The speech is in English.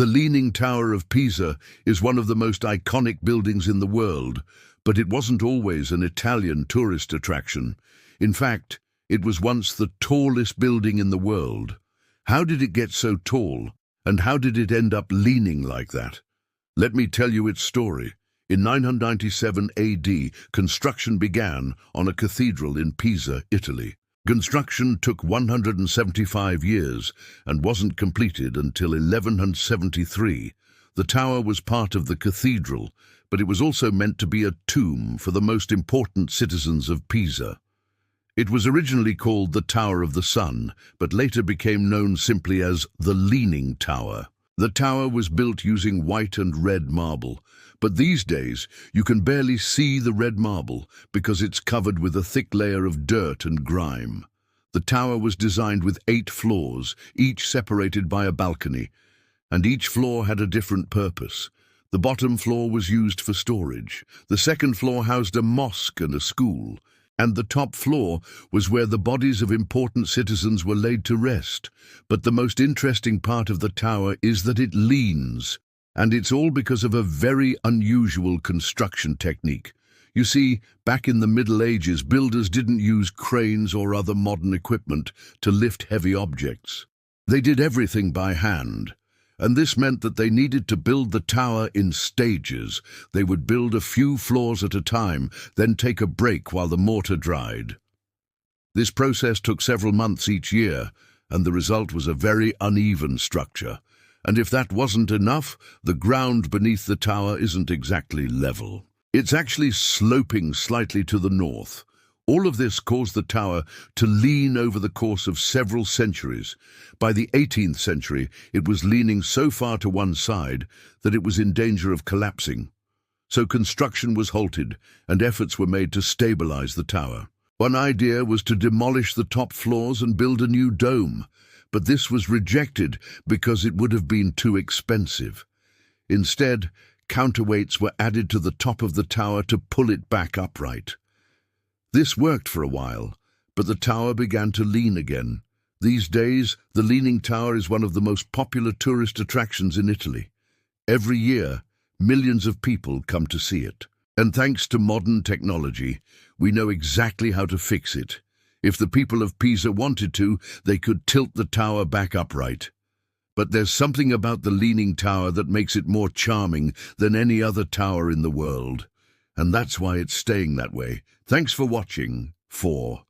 The Leaning Tower of Pisa is one of the most iconic buildings in the world, but it wasn't always an Italian tourist attraction. In fact, it was once the tallest building in the world. How did it get so tall, and how did it end up leaning like that? Let me tell you its story. In 997 AD, construction began on a cathedral in Pisa, Italy. Construction took 175 years and wasn't completed until 1173. The tower was part of the cathedral, but it was also meant to be a tomb for the most important citizens of Pisa. It was originally called the Tower of the Sun, but later became known simply as the Leaning Tower. The tower was built using white and red marble, but these days you can barely see the red marble because it's covered with a thick layer of dirt and grime. The tower was designed with 8 floors, each separated by a balcony, and each floor had a different purpose. The bottom floor was used for storage, the second floor housed a mosque and a school, and the top floor was where the bodies of important citizens were laid to rest. But the most interesting part of the tower is that it leans, and it's all because of a very unusual construction technique. You see, back in the Middle Ages, builders didn't use cranes or other modern equipment to lift heavy objects. They did everything by hand. And this meant that they needed to build the tower in stages. They would build a few floors at a time, then take a break while the mortar dried. This process took several months each year, and the result was a very uneven structure. And if that wasn't enough, the ground beneath the tower isn't exactly level. It's actually sloping slightly to the north. All of this caused the tower to lean over the course of several centuries. By the 18th century, it was leaning so far to one side that it was in danger of collapsing. So construction was halted, and efforts were made to stabilize the tower. One idea was to demolish the top floors and build a new dome, but this was rejected because it would have been too expensive. Instead, counterweights were added to the top of the tower to pull it back upright. This worked for a while, but the tower began to lean again. These days, the Leaning Tower is one of the most popular tourist attractions in Italy. Every year, millions of people come to see it. And thanks to modern technology, we know exactly how to fix it. If the people of Pisa wanted to, they could tilt the tower back upright. But there's something about the Leaning Tower that makes it more charming than any other tower in the world. And that's why it's staying that way. Thanks for watching. 4.